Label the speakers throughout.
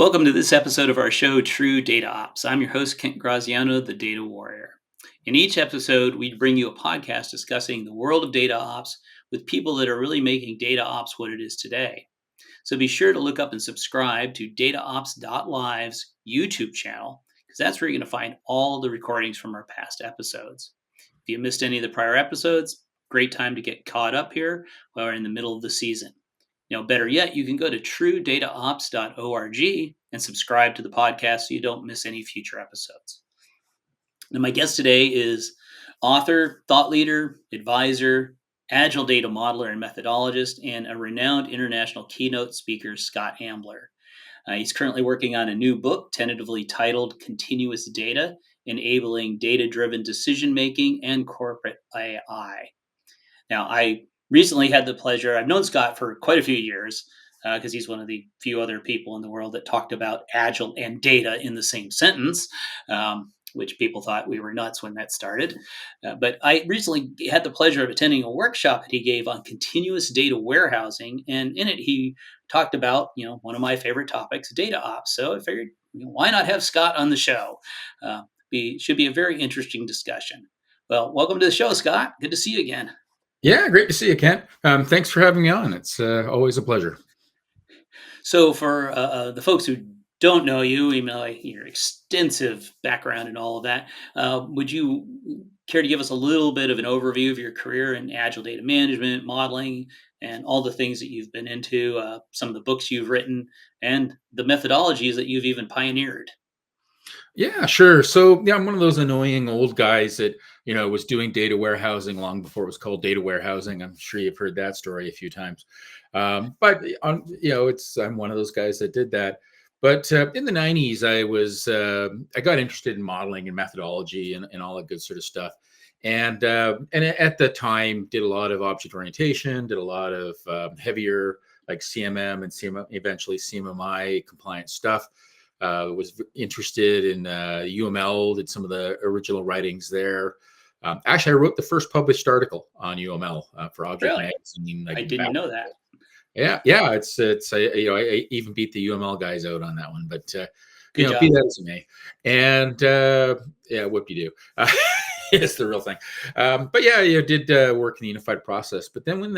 Speaker 1: Welcome to this episode of our show, True Data Ops. I'm your host, Kent Graziano, the Data Warrior. In each episode, we bring you a podcast discussing the world of data ops with people that are really making data ops what it is today. So be sure to look up and subscribe to DataOps.Live's YouTube channel, because that's where you're going to find all the recordings from our past episodes. If you missed any of the prior episodes, great time to get caught up here while we're in the middle of the season. Better yet, you can go to truedataops.org and subscribe to the podcast so you don't miss any future episodes. Now, my guest today is author, thought leader, advisor, Agile data modeler and methodologist, and a renowned international keynote speaker, Scott Ambler. He's currently working on a new book, tentatively titled Continuous Data, Enabling Data-Driven Decision-Making and Corporate AI. Now, I recently had the pleasure, I've known Scott for quite a few years because he's one of the few other people in the world that talked about Agile and data in the same sentence, which people thought we were nuts when that started. But I recently had the pleasure of attending a workshop that he gave on continuous data warehousing. And in it, he talked about, one of my favorite topics, data ops. So I figured, why not have Scott on the show? Should be a very interesting discussion. Well, welcome to the show, Scott. Good to see you again.
Speaker 2: Yeah, great to see you, Kent. Thanks for having me on. It's always a pleasure.
Speaker 1: So, for the folks who don't know you, even though your extensive background and all of that, would you care to give us a little bit of an overview of your career in agile data management, modeling, and all the things that you've been into, some of the books you've written, and the methodologies that you've even pioneered?
Speaker 2: Yeah, sure. So, yeah, I'm one of those annoying old guys that, was doing data warehousing long before it was called data warehousing. I'm sure you've heard that story a few times. But, I'm one of those guys that did that. But in the 90s, I got interested in modeling and methodology and all that good sort of stuff. And at the time, did a lot of object orientation, did a lot of heavier like CMM and eventually CMMI compliant stuff. Was interested in UML, did some of the original writings there. Actually, I wrote the first published article on UML for Object
Speaker 1: Really?
Speaker 2: Magazine.
Speaker 1: I didn't know that.
Speaker 2: Yeah. I even beat the UML guys out on that one, but
Speaker 1: Good job.
Speaker 2: be that as it may. And yeah, whoop you do. It's the real thing. But yeah, did work in the unified process. But then when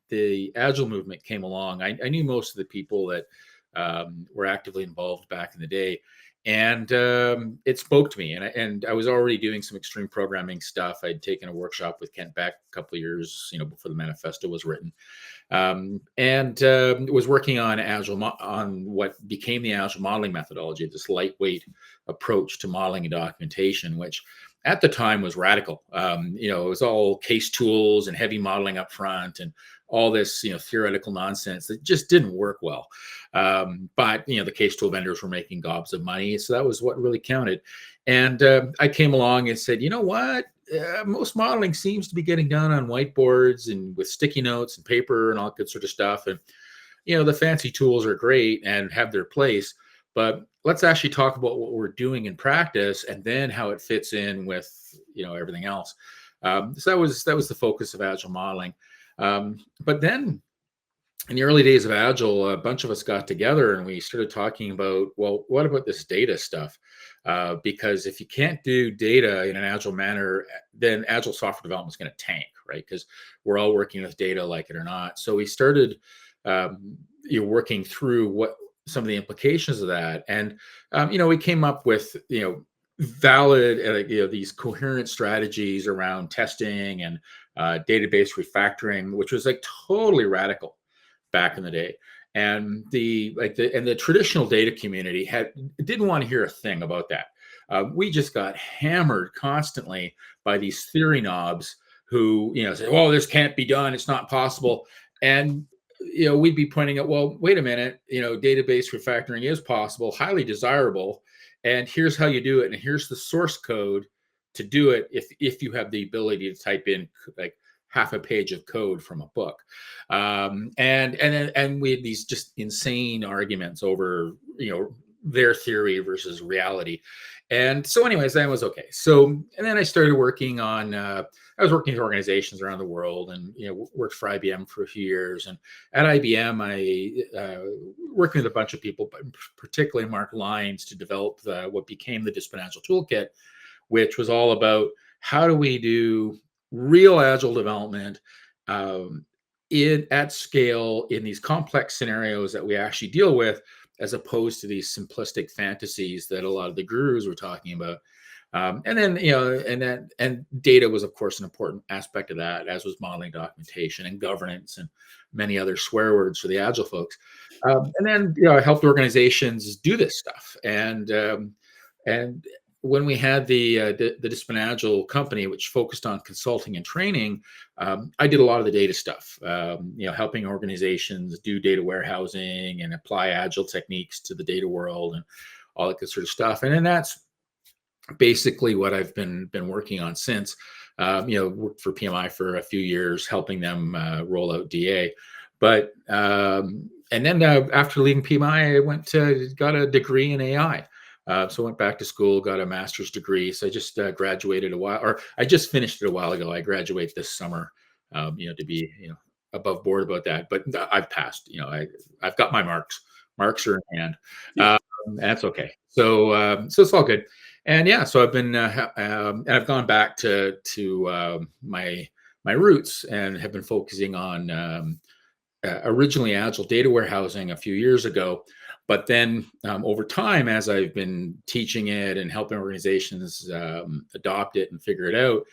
Speaker 2: the Agile movement came along, I knew most of the people that were actively involved back in the day, and it spoke to me. And I was already doing some extreme programming stuff. I'd taken a workshop with Kent Beck a couple of years, before the manifesto was written, and was working on on what became the Agile modeling methodology, this lightweight approach to modeling and documentation, which at the time was radical. It was all case tools and heavy modeling up front and all this, theoretical nonsense that just didn't work well. But the case tool vendors were making gobs of money. So that was what really counted. And I came along and said, you know what? Most modeling seems to be getting done on whiteboards and with sticky notes and paper and all that good sort of stuff. And, the fancy tools are great and have their place, but let's actually talk about what we're doing in practice and then how it fits in with, everything else. So that was the focus of Agile modeling. But then in the early days of Agile, a bunch of us got together and we started talking about, well, what about this data stuff? Because if you can't do data in an Agile manner, then Agile software development is going to tank, right? Because we're all working with data, like it or not. So we started working through what some of the implications of that. And, we came up with, valid, these coherent strategies around testing and database refactoring, which was like totally radical back in the day. And the traditional data community didn't want to hear a thing about that. We just got hammered constantly by these theory knobs who say, "Oh, this can't be done. It's not possible." And we'd be pointing out, well, wait a minute, database refactoring is possible, highly desirable, and here's how you do it, and here's the source code to do it if you have the ability to type in like half a page of code from a book. And we had these just insane arguments over their theory versus reality. And so, anyways, that was okay. So, and then I started working on. I was working with organizations around the world, and worked for IBM for a few years. And at IBM, I working with a bunch of people, but particularly Mark Lyons, to develop what became the Disponential Toolkit, which was all about how do we do real agile development um, at scale in these complex scenarios that we actually deal with, as opposed to these simplistic fantasies that a lot of the gurus were talking about. And then, and data was, of course, an important aspect of that, as was modeling, documentation, and governance, and many other swear words for the agile folks. And then, I helped organizations do this stuff. And when we had the Discipline Agile company, which focused on consulting and training, I did a lot of the data stuff. Helping organizations do data warehousing and apply agile techniques to the data world and all that good sort of stuff. And then that's basically what I've been working on since. Worked for PMI for a few years, helping them roll out DA. But and then after leaving PMI, I went to got a degree in AI. So I went back to school, got a master's degree. So I just graduated I just finished it a while ago. I graduate this summer, to be above board about that. But I've passed. I've got my marks. Marks are in hand.
Speaker 1: Yeah.
Speaker 2: That's okay. So it's all good. And yeah, so I've been and I've gone back to my roots, and have been focusing on originally Agile data warehousing a few years ago. But then over time, as I've been teaching it and helping organizations adopt it and figure it out,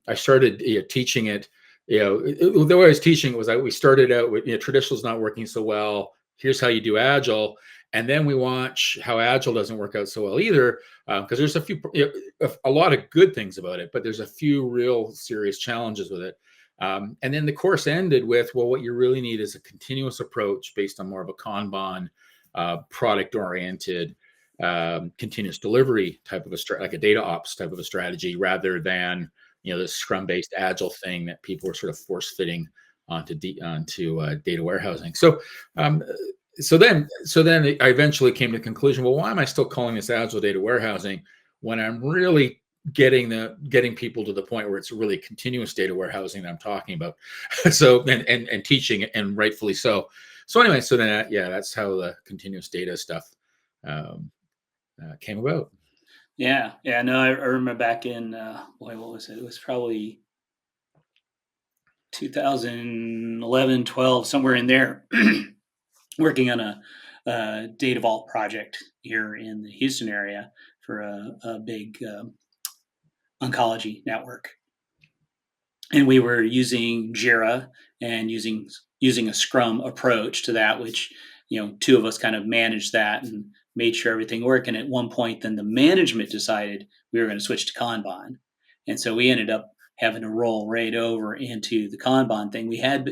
Speaker 2: I started teaching it. The way I was teaching it was we started out with traditional is not working so well. Here's how you do Agile. And then we watch how Agile doesn't work out so well either, because there's a lot of good things about it, but there's a few real serious challenges with it. And then the course ended with, well, what you really need is a continuous approach based on more of a Kanban, product-oriented, continuous delivery type of like a DataOps type of a strategy, rather than the Scrum-based Agile thing that people were sort of force-fitting onto data warehousing. So then I eventually came to the conclusion, well, why am I still calling this Agile data warehousing when I'm really getting people to the point where it's really continuous data warehousing that I'm talking about? So and teaching it, and rightfully so. So anyway, so then that's how the continuous data stuff came about.
Speaker 1: Yeah. Yeah. No, I remember back in, boy, what was it? It was probably 2011, 12, somewhere in there, working on a data vault project here in the Houston area for a big oncology network. And we were using Jira and using a Scrum approach to that, which two of us kind of managed that and made sure everything worked. And at one point, then the management decided we were going to switch to Kanban, and so we ended up having to roll right over into the Kanban thing. We had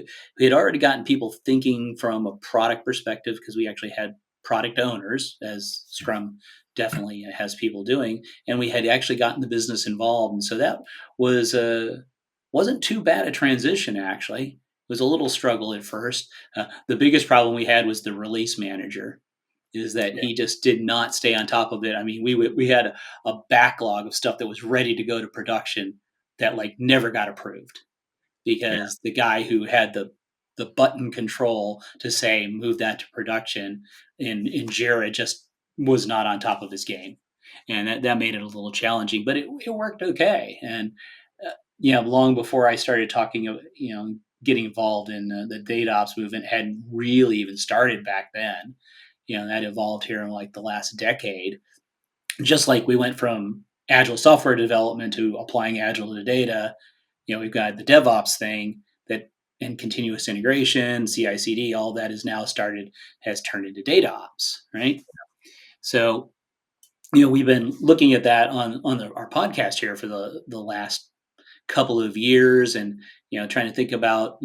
Speaker 1: already gotten people thinking from a product perspective, because we actually had product owners, as Scrum definitely has people doing, and we had actually gotten the business involved, and so that was a wasn't too bad a transition, actually. It was a little struggle at first. The biggest problem we had was the release manager, is that
Speaker 2: Yeah,
Speaker 1: he just did not stay on top of it. I mean, we had a backlog of stuff that was ready to go to production that like never got approved,
Speaker 2: yeah,
Speaker 1: because the guy who had the button control to say move that to production in Jira just was not on top of his game, and that made it a little challenging. But it worked okay, and long before I started talking, getting involved in the DataOps movement hadn't really even started back then. That evolved here in like the last decade. Just like we went from agile software development to applying agile to data, we've got the DevOps thing that, and continuous integration, CI/CD, all that is now has turned into data ops, right? So, we've been looking at that on our podcast here for the last couple of years, and trying to think about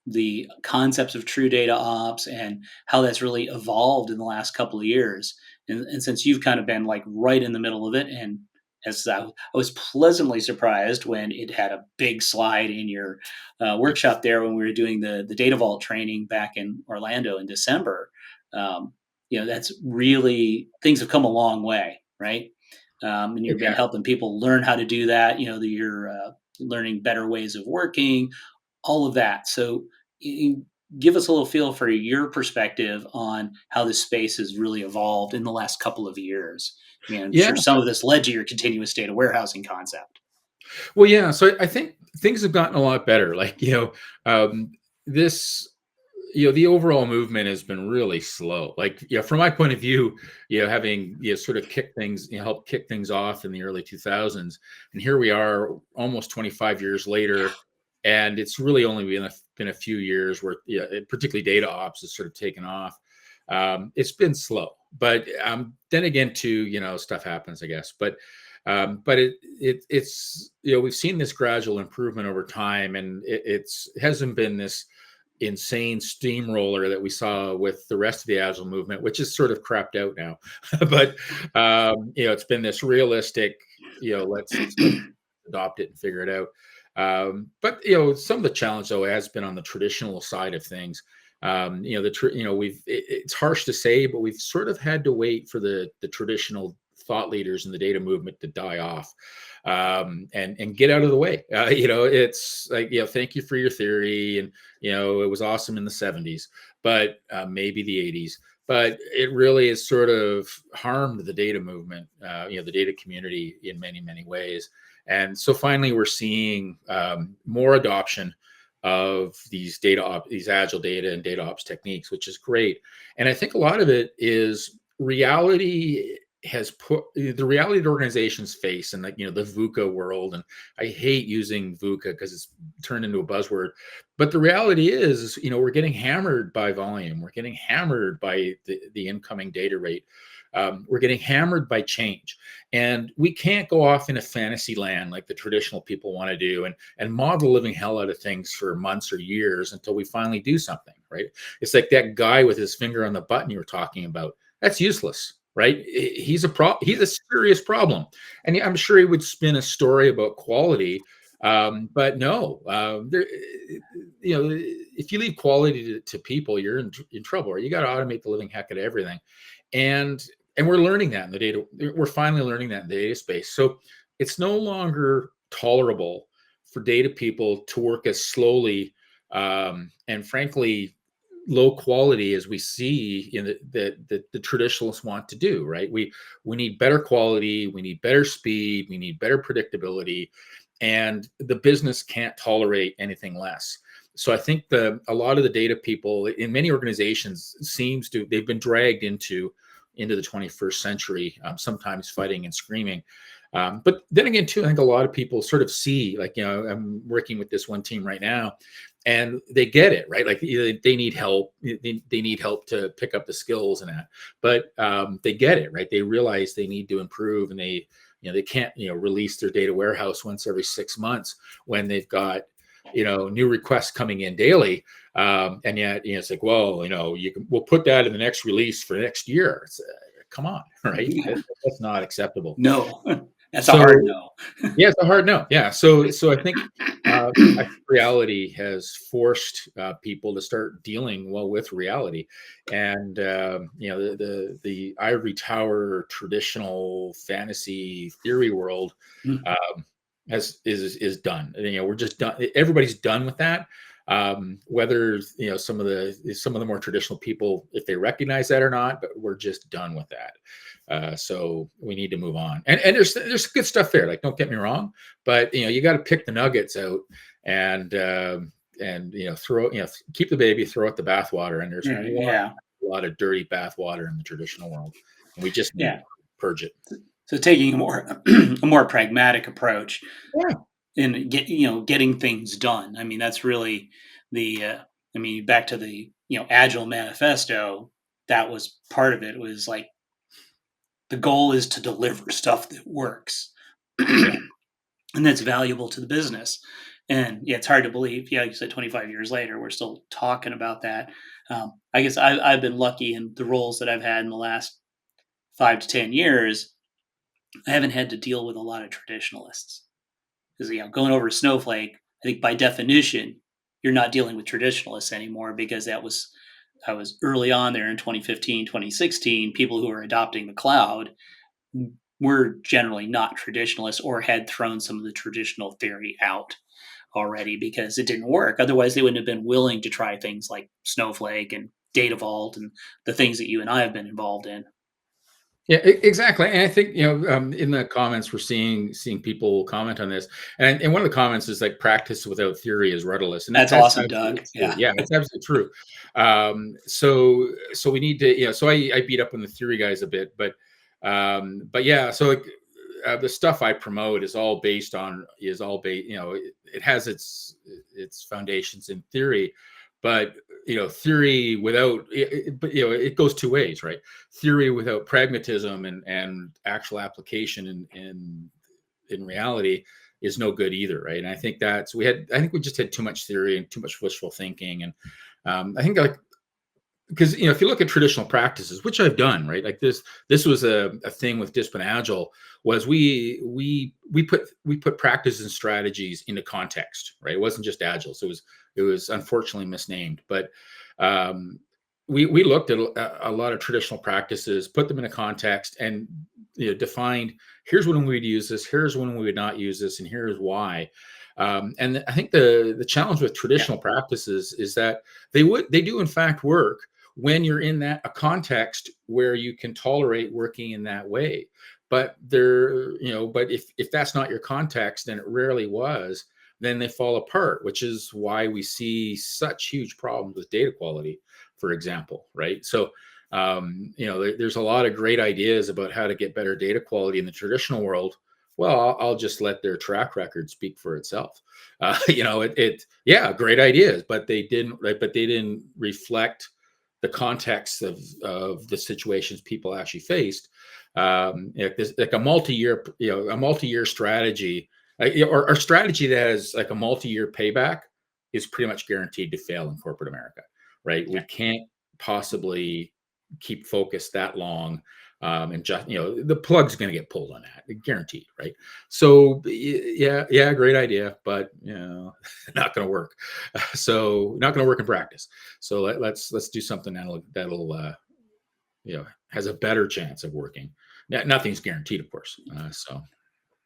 Speaker 1: the concepts of true data ops and how that's really evolved in the last couple of years. And since you've kind of been like right in the middle of it, and as I was pleasantly surprised when it had a big slide in your workshop there when we were doing the data vault training back in Orlando in December. um, that's really, things have come a long way, right? And you've been
Speaker 2: Yeah.
Speaker 1: helping people learn how to do that. You're learning better ways of working, all of that. So, give us a little feel for your perspective on how this space has really evolved in the last couple of years. I mean, I'm
Speaker 2: Yeah.
Speaker 1: sure some of this led to your continuous data warehousing concept.
Speaker 2: Well, yeah. So I think things have gotten a lot better. This, the overall movement has been really slow. From my point of view, having, sort of kick things, help kick things off in the early 2000s. And here we are almost 25 years later. And it's really only been a few years where, particularly data ops has sort of taken off. It's been slow, but then again, too, stuff happens, I guess. But it's, we've seen this gradual improvement over time, and it hasn't been this insane steamroller that we saw with the rest of the agile movement, which is sort of crapped out now. But it's been this realistic, let's adopt it and figure it out. But some of the challenge though has been on the traditional side of things. It's harsh to say, but we've sort of had to wait for the traditional thought leaders in the data movement to die off, and get out of the way. It's like, thank you for your theory, and it was awesome in the 70s, but maybe the 80s. But it really has sort of harmed the data movement, the data community in many, many ways. And so finally, we're seeing more adoption of these agile data and data ops techniques, which is great. And I think a lot of it is reality has put the reality that organizations face, and the VUCA world. And I hate using VUCA because it's turned into a buzzword. But the reality is, we're getting hammered by volume. We're getting hammered by the incoming data rate. We're getting hammered by change, and we can't go off in a fantasy land like the traditional people want to do, and model the living hell out of things for months or years until we finally do something, right? It's like that guy with his finger on the button you were talking about. That's useless, right? He's a serious problem, and I'm sure he would spin a story about quality. But no, if you leave quality to people, you're in trouble, or you got to automate the living heck out of everything. And we're learning that in the data. We're finally learning that in the data space. So it's no longer tolerable for data people to work as slowly, and frankly low quality as we see in the traditionalists want to do. Right? We need better quality. We need better speed. We need better predictability, and the business can't tolerate anything less. So I think a lot of the data people in many organizations they've been dragged into the 21st century, sometimes fighting and screaming. But then again, too, I think a lot of people sort of see, I'm working with this one team right now, and they get it, right? Like they need help. They need help to pick up the skills and that. But they get it, right? They realize they need to improve, and they can't, release their data warehouse once every 6 months when they've got, new requests coming in daily. And yet, it's like, well, we'll put that in the next release for next year. Come on, right? That's not acceptable.
Speaker 1: No, that's a hard
Speaker 2: So
Speaker 1: no.
Speaker 2: yeah, it's a hard no. Yeah. So I think reality has forced people to start dealing well with reality, and the ivory tower traditional fantasy theory world
Speaker 1: Mm.
Speaker 2: is done. We're just done. Everybody's done with that. Whether some of the more traditional people, if they recognize that or not, but we're just done with that. So we need to move on. And there's good stuff there. Like, don't get me wrong, but you got to pick the nuggets out, and keep the baby, throw out the bathwater. And there's
Speaker 1: Right,
Speaker 2: a
Speaker 1: yeah,
Speaker 2: lot of dirty bathwater in the traditional world, and we just need to
Speaker 1: yeah.
Speaker 2: purge it.
Speaker 1: So taking a more a more pragmatic approach
Speaker 2: Yeah,
Speaker 1: in getting things done. I mean, that's really the. I mean, back to the Agile manifesto. That was part of it. Was like the goal is to deliver stuff that works,
Speaker 2: yeah,
Speaker 1: and that's valuable to the business. And yeah, it's hard to believe. Yeah, like you said, 25 years later, we're still talking about that. I guess I've been lucky in the roles that I've had in the last 5 to 10 years. I haven't had to deal with a lot of traditionalists because going over Snowflake, I think by definition, you're not dealing with traditionalists anymore because that was I was early on there in 2015, 2016, people who were adopting the cloud were generally not traditionalists or had thrown some of the traditional theory out already because it didn't work. Otherwise, they wouldn't have been willing to try things like Snowflake and Data Vault and the things that you and I have been involved in.
Speaker 2: Yeah, exactly. And I think in the comments we're seeing people comment on this, and one of the comments is like practice without theory is rudderless, and
Speaker 1: That's
Speaker 2: that's
Speaker 1: awesome, Doug.
Speaker 2: absolutely true.
Speaker 1: Yeah,
Speaker 2: Yeah, it's absolutely true. So we need to, so I beat up on the theory guys a bit, but yeah, so like, the stuff I promote is all based, it has its foundations in theory, but theory without but it goes two ways, right? Theory without pragmatism and actual application in reality is no good either, right? And I think I think we just had too much theory and too much wishful thinking, and I think like because if you look at traditional practices, which I've done, right, like this was a thing with Discipline Agile, was we put practices and strategies into context, right? It wasn't just Agile, so it was unfortunately misnamed, but um, we looked at a lot of traditional practices, put them in a context, and defined, here's when we would use this, here's when we would not use this, and here's why. And I think the challenge with
Speaker 1: yeah,
Speaker 2: traditional practices is that they do in fact work when you're in a context where you can tolerate working in that way. But but if that's not your context, and it rarely was, then they fall apart, which is why we see such huge problems with data quality, for example, right? So there's a lot of great ideas about how to get better data quality in the traditional world. Well, I'll just let their track record speak for itself. Yeah, great ideas, but they didn't, right? But they didn't reflect the context of the situations people actually faced. Like a multi-year strategy, or strategy that has like a multi-year payback is pretty much guaranteed to fail in corporate America, right? We
Speaker 1: yeah.
Speaker 2: can't possibly keep focused that long, and just the plug's going to get pulled on that, guaranteed, right? So yeah, great idea, but not going to work. So not going to work in practice. So let's do something that'll has a better chance of working. Nothing's guaranteed, of course. So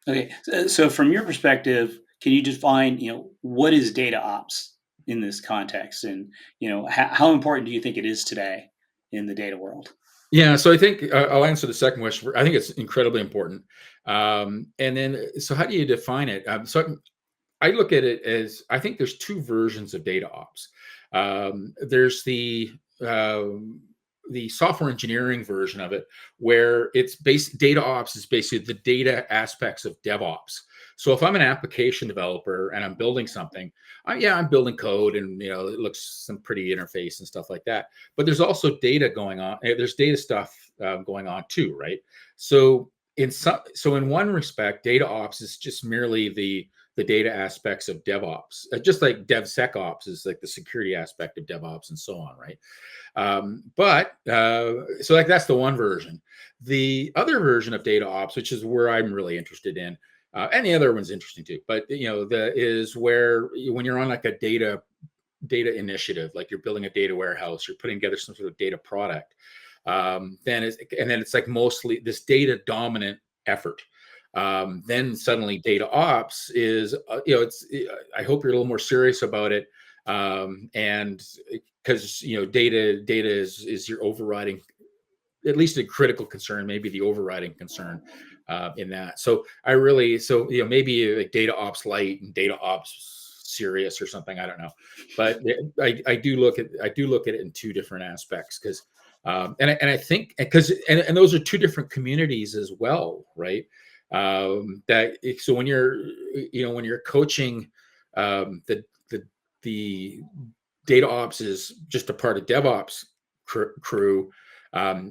Speaker 1: Okay, so from your perspective, can you define, what is data ops in this context, and how important do you think it is today in the data world?
Speaker 2: yeah, so I think I'll answer the second question. I think it's incredibly important. And then, so how do you define it? So I look at it as, I think there's two versions of data ops. There's the software engineering version of it, where data ops is basically the data aspects of DevOps. So if I'm an application developer and I'm building something, I'm building code, and it looks some pretty interface and stuff like that. But there's also data going on. There's data stuff going on too, right? So in one respect, data ops is just merely the data aspects of DevOps, just like DevSecOps is like the security aspect of DevOps and so on, right? So like that's the one version. The other version of data ops, which is where I'm really interested in, and the other one's interesting too, but is where when you're on like a data initiative, like you're building a data warehouse, you're putting together some sort of data product, then it's like mostly this data dominant effort. Then suddenly data ops is, I hope you're a little more serious about it. And because, data is your overriding, at least a critical concern, maybe the overriding concern in that. So maybe like data ops light and data ops serious or something. I don't know, but I do look at it in two different aspects, because I think because and those are two different communities as well, right? So when you're coaching, the data ops is just a part of DevOps crew.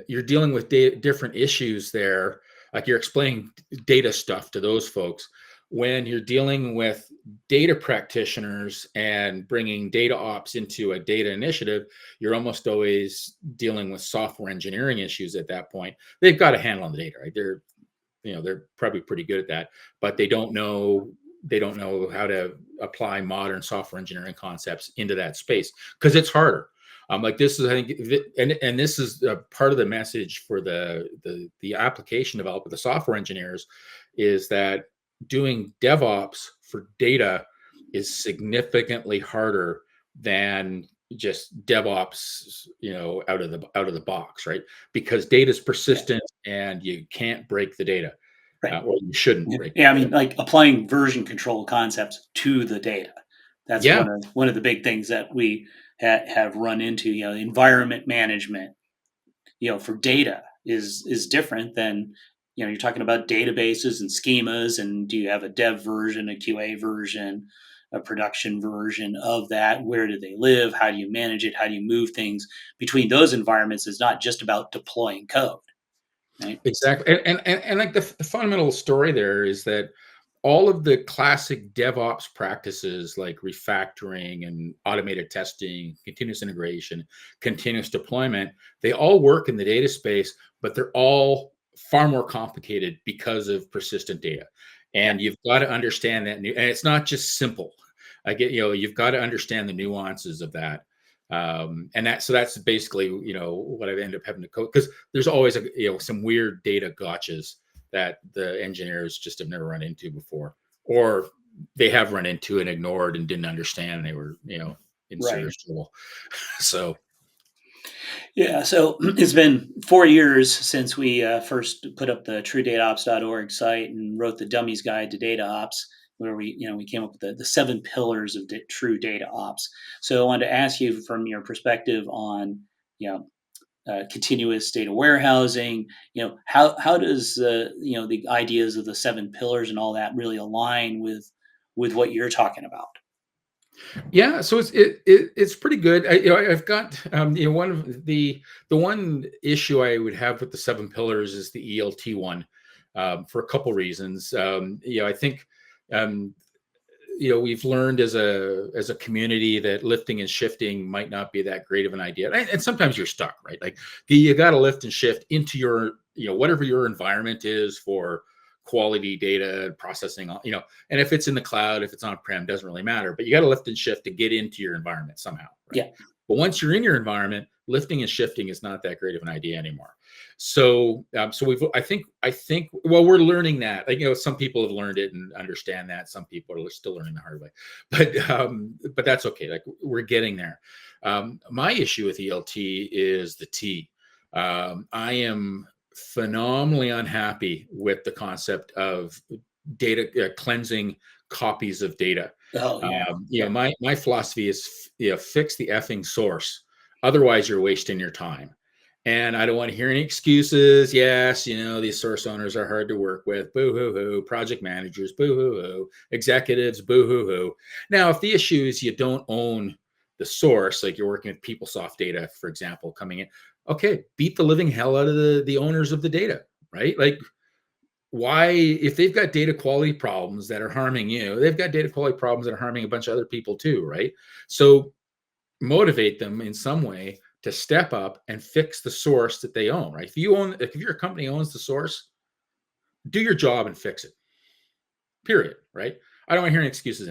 Speaker 2: You're dealing with different issues there. Like you're explaining data stuff to those folks. When you're dealing with data practitioners and bringing data ops into a data initiative, you're almost always dealing with software engineering issues at that point. They've got a handle on the data, right? They're probably pretty good at that, but they don't know how to apply modern software engineering concepts into that space, because it's harder. Like this is, I think, and this is part of the message for the application developer, the software engineers, is that doing DevOps for data is significantly harder than just DevOps, out of the box, right? Because data is
Speaker 1: Yeah,
Speaker 2: persistent and you can't break the data,
Speaker 1: right.
Speaker 2: or you shouldn't
Speaker 1: Yeah,
Speaker 2: break the
Speaker 1: yeah. I
Speaker 2: data.
Speaker 1: mean, like applying version control concepts to the data. That's
Speaker 2: Yeah,
Speaker 1: one of the big things that we have run into. Environment management, for data is different than you're talking about databases and schemas, and do you have a dev version, a QA version, a production version of that? Where do they live? How do you manage it? How do you move things between those environments? Is not just about deploying code, right?
Speaker 2: exactly. And like the fundamental story there is that all of the classic DevOps practices like refactoring and automated testing, continuous integration, continuous deployment, they all work in the data space, but they're all far more complicated because of persistent data.
Speaker 1: Yeah,
Speaker 2: And you've got to understand that. And it's not just simple. You've got to understand the nuances of that. And that's basically, what I've ended up having to code, because there's always some weird data gotchas that the engineers just have never run into before, or they have run into and ignored and didn't understand. They were, in
Speaker 1: right.
Speaker 2: serious trouble. So
Speaker 1: Yeah, so it's been 4 years since we first put up the TrueDataOps.org site and wrote the Dummies Guide to Data Ops, where we came up with the 7 pillars of true data ops. So I wanted to ask you from your perspective on you know continuous data warehousing. How does the ideas of the 7 pillars and all that really align with what you're talking about?
Speaker 2: yeah, so it's pretty good. I've got one of the one issue I would have with the 7 pillars is the ELT one, for a couple reasons. I think um, we've learned as a community that lifting and shifting might not be that great of an idea, and sometimes you're stuck, right? Like you got to lift and shift into your whatever your environment is for quality data processing, and if it's in the cloud, if it's on prem, doesn't really matter, but you got to lift and shift to get into your environment somehow, right?
Speaker 1: Yeah,
Speaker 2: But once you're in your environment, lifting and shifting is not that great of an idea anymore. So we've, I think, well, we're learning that. Like, some people have learned it and understand that. Some people are still learning the hard way, but that's okay. Like, we're getting there. My issue with ELT is the T. I am phenomenally unhappy with the concept of data cleansing copies of data.
Speaker 1: oh yeah, yeah,
Speaker 2: My philosophy is, fix the effing source. Otherwise, you're wasting your time. And I don't want to hear any excuses. Yes, these source owners are hard to work with. Boo hoo hoo. Project managers, boo hoo hoo. Executives, boo hoo hoo. Now, if the issue is you don't own the source, like you're working with PeopleSoft data, for example, coming in, okay, beat the living hell out of the owners of the data, right? Like, why, if they've got data quality problems that are harming you, they've got data quality problems that are harming a bunch of other people too, right? So motivate them in some way to step up and fix the source that they own, right? If your company owns the source, do your job and fix it. Period. Right? I don't want to hear any excuses.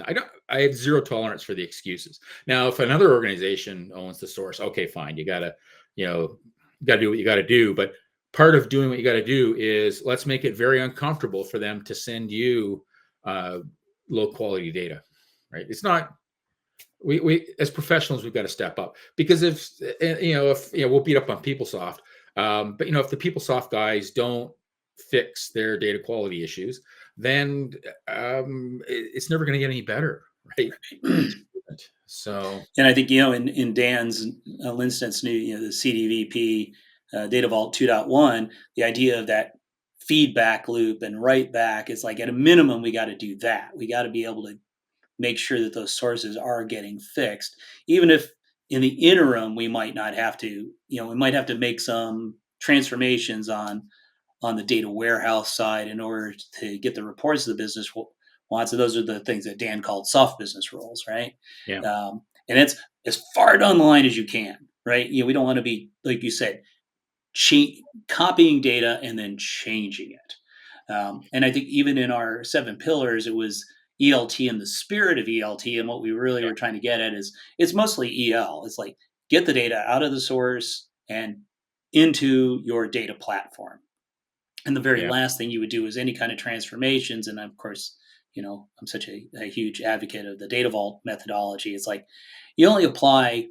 Speaker 2: I have zero tolerance for the excuses. Now, if another organization owns the source, okay, fine. You know, got to do what you got to do. But part of doing what you got to do is, let's make it very uncomfortable for them to send you uh, low quality data. Right? It's not, we as professionals, we've got to step up, because if we'll beat up on PeopleSoft, but if the PeopleSoft guys don't fix their data quality issues, then it's never going to get any better, right? So
Speaker 1: and I think in Dan's instance, the CDVP Data Vault 2.1, the idea of that feedback loop and write back is like, at a minimum, we got to do that. We got to be able to make sure that those sources are getting fixed, even if in the interim we might not have to. We might have to make some transformations on the data warehouse side in order to get the reports of the business wants. So those are the things that Dan called soft business roles, right?
Speaker 2: yeah,
Speaker 1: And it's as far down the line as you can, right? We don't want to be, like you said, copying data and then changing it. And I think even in our 7 pillars, it was ELT in the spirit of ELT. And what we really
Speaker 2: yeah,
Speaker 1: were trying to get at is it's mostly EL. It's like get the data out of the source and into your data platform. And the very
Speaker 2: Yeah.
Speaker 1: last thing you would do is any kind of transformations. And of course, I'm such a huge advocate of the data vault methodology. It's like you only apply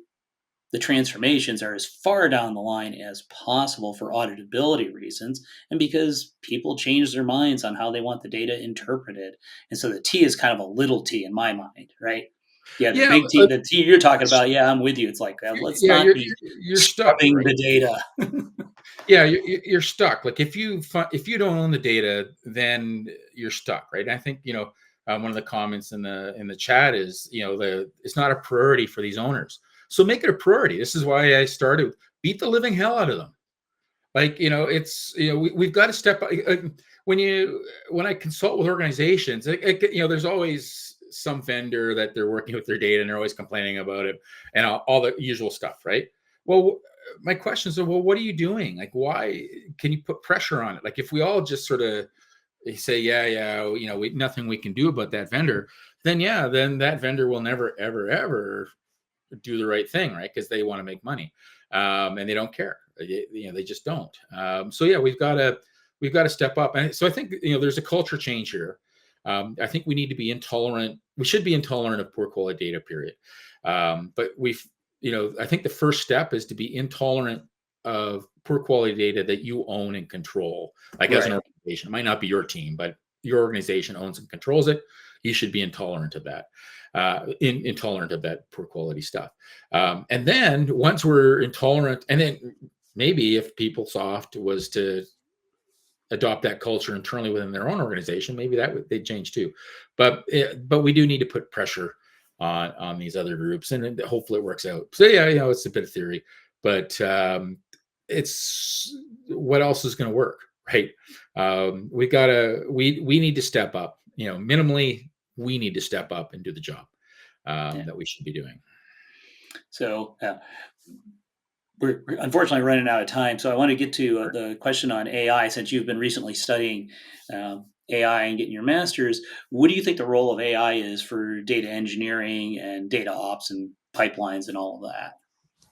Speaker 1: the transformations are as far down the line as possible for auditability reasons and because people change their minds on how they want the data interpreted. And so the T is kind of a little t in my mind, right? Yeah, the
Speaker 2: Yeah.
Speaker 1: big T, the T you're talking about, yeah, I'm with you. It's like, let's
Speaker 2: Yeah.
Speaker 1: not be
Speaker 2: You're stuck,
Speaker 1: scrubbing
Speaker 2: right?
Speaker 1: the data.
Speaker 2: Yeah, you're stuck. Like if you don't own the data, then you're stuck, right? And I think one of the comments in the chat is it's not a priority for these owners. So make it a priority. This is why I started. Beat the living hell out of them. Like it's we've got to step up. When I consult with organizations, there's always some vendor that they're working with their data and they're always complaining about it and all the usual stuff, right? Well, my questions are, well, what are you doing? Like, why can you put pressure on it? Like, if we all just sort of say, yeah, nothing we can do about that vendor, then then that vendor will never, ever, ever do the right thing, right? Because they want to make money, and they don't care. They just don't. So yeah, we've got to step up, and so I think there's a culture change here. I think we need to be intolerant. We should be intolerant of poor quality data. Period. But I think the first step is to be intolerant of poor quality data that you own and control. Like as an
Speaker 1: Right.
Speaker 2: organization, it might not be your team, but your organization owns and controls it. You should be intolerant of that. Intolerant of that poor quality stuff. And then once we're intolerant, and then maybe if PeopleSoft was to adopt that culture internally within their own organization, maybe they'd change too. But we do need to put pressure on these other groups, and hopefully it works out. So yeah, it's a bit of theory, but it's what else is going to work, right? We need to step up. Minimally, we need to step up and do the job
Speaker 1: Yeah.
Speaker 2: that we should be doing.
Speaker 1: So we're unfortunately running out of time. So I want to get to
Speaker 2: Sure.
Speaker 1: the question on AI. Since you've been recently studying AI and getting your master's, what do you think the role of AI is for data engineering and data ops and pipelines and all of that?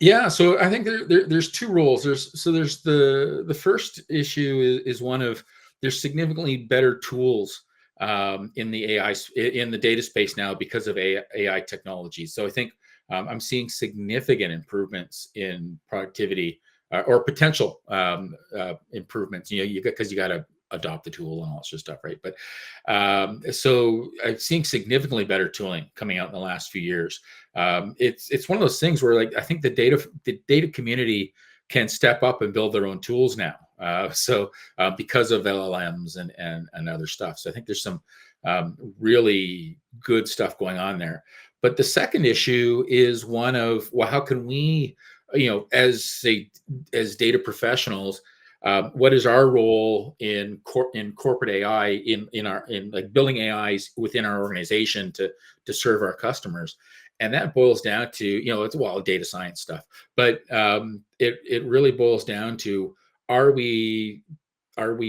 Speaker 2: Yeah, so I think there's two roles. There's the first issue is one of there's significantly better tools in the in the data space now because of AI technology. So I think I'm seeing significant improvements in productivity or potential improvements. Because you got to adopt the tool and all that sort of stuff, right? But so I'm seeing significantly better tooling coming out in the last few years. It's one of those things where like I think the data community can step up and build their own tools now. Because of LLMs and other stuff. So I think there's some really good stuff going on there. But the second issue is one of, well, how can we, as data professionals, what is our role in corporate AI in like building AIs within our organization to serve our customers, and that boils down to it's data science stuff, but it really boils down to are we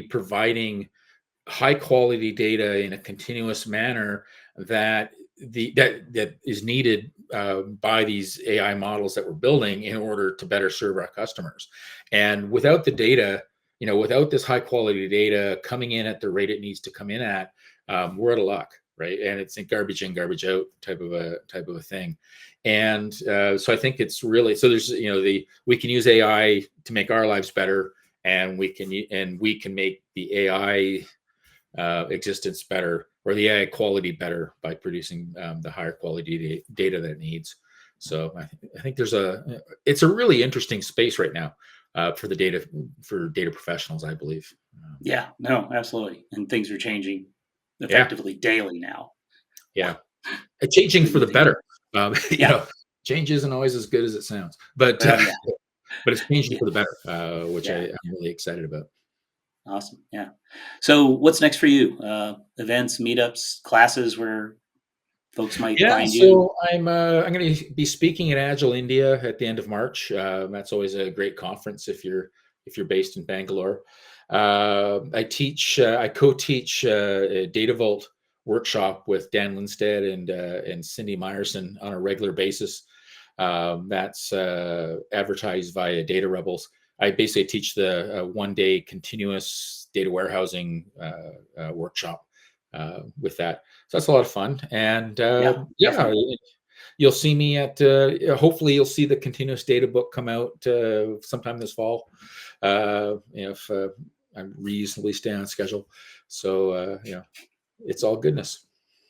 Speaker 2: providing high quality data in a continuous manner that that is needed by these AI models that we're building in order to better serve our customers. And without the data, without this high quality data coming in at the rate it needs to come in at, we're out of luck, right? And it's a garbage in, garbage out type of a thing. And so I think it's really there's we can use AI to make our lives better, and we can make the AI existence better, or the AI quality better, by producing the higher quality data that it needs. So I think it's a really interesting space right now for data professionals, I believe.
Speaker 1: Yeah, no, absolutely. And things are changing
Speaker 2: Yeah,
Speaker 1: effectively daily now.
Speaker 2: yeah, changing for
Speaker 1: Wouldn't
Speaker 2: the
Speaker 1: you think?
Speaker 2: better.
Speaker 1: Yeah.
Speaker 2: Change isn't always as good as it sounds, but
Speaker 1: Well, yeah.
Speaker 2: but it's changing
Speaker 1: Yeah.
Speaker 2: for the better, which
Speaker 1: Yeah.
Speaker 2: I'm really excited about.
Speaker 1: Awesome. Yeah. So what's next for you? Events, meetups, classes where folks might
Speaker 2: Yeah,
Speaker 1: find you?
Speaker 2: so I'm going to be speaking at Agile India at the end of March. That's always a great conference if you're based in Bangalore. I co-teach a Data Vault workshop with Dan Lindstedt and Cindy Meyerson on a regular basis. That's advertised via Data Rebels. I basically teach the 1 day continuous data warehousing workshop with that. So that's a lot of fun. And
Speaker 1: Yeah,
Speaker 2: yeah,
Speaker 1: definitely.
Speaker 2: you'll see me at, hopefully, you'll see the continuous data book come out sometime this fall, if I reasonably stay on schedule. So, it's all goodness.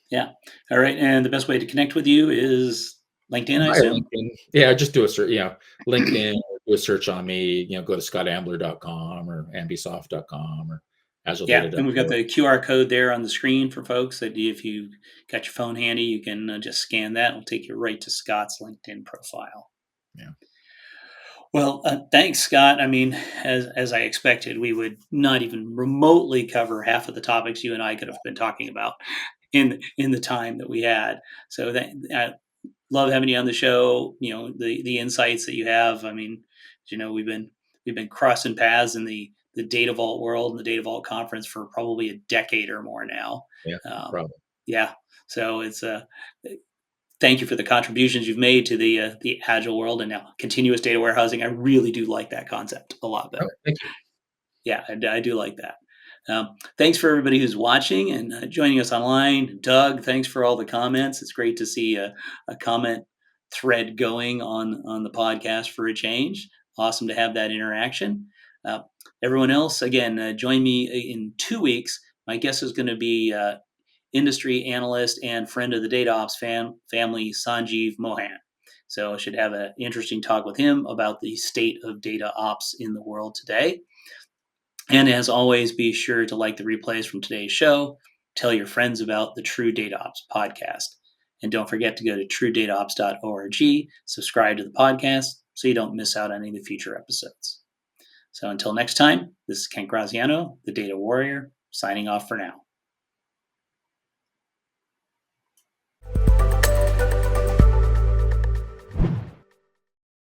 Speaker 1: Yeah. All right. And the best way to connect with you is LinkedIn, I
Speaker 2: My
Speaker 1: assume.
Speaker 2: LinkedIn. Yeah, just do a search, LinkedIn, do a search on me, go to scottambler.com or ambysoft.com or
Speaker 1: Yeah, and we've got
Speaker 2: agiledata.org.
Speaker 1: the QR code there on the screen for folks that if you got your phone handy, you can just scan that. It'll take you right to Scott's LinkedIn profile.
Speaker 2: Yeah.
Speaker 1: Well, thanks, Scott. I mean, as I expected, we would not even remotely cover half of the topics you and I could have been talking about in the time that we had. So that I love having you on the show. The insights that you have. I mean, we've been crossing paths in the Data Vault world and the Data Vault conference for probably a decade or more now.
Speaker 2: Yeah, no
Speaker 1: Um,
Speaker 2: problem.
Speaker 1: yeah, so it's thank you for the contributions you've made to the agile world and now continuous data warehousing. I really do like that concept a lot
Speaker 2: Oh,
Speaker 1: better.
Speaker 2: thank you.
Speaker 1: Yeah, I do like that. Thanks for everybody who's watching and joining us online. Doug, thanks for all the comments. It's great to see a comment thread going on the podcast for a change. Awesome to have that interaction. Uh, Everyone else, again, join me in 2 weeks. My guest is going to be industry analyst and friend of the DataOps family, Sanjeev Mohan. So I should have an interesting talk with him about the state of data ops in the world today. And as always, be sure to like the replays from today's show. Tell your friends about the True DataOps podcast. And don't forget to go to truedataops.org, subscribe to the podcast so you don't miss out on any of the future episodes. So until next time, this is Ken Graziano, the Data Warrior, signing off for now.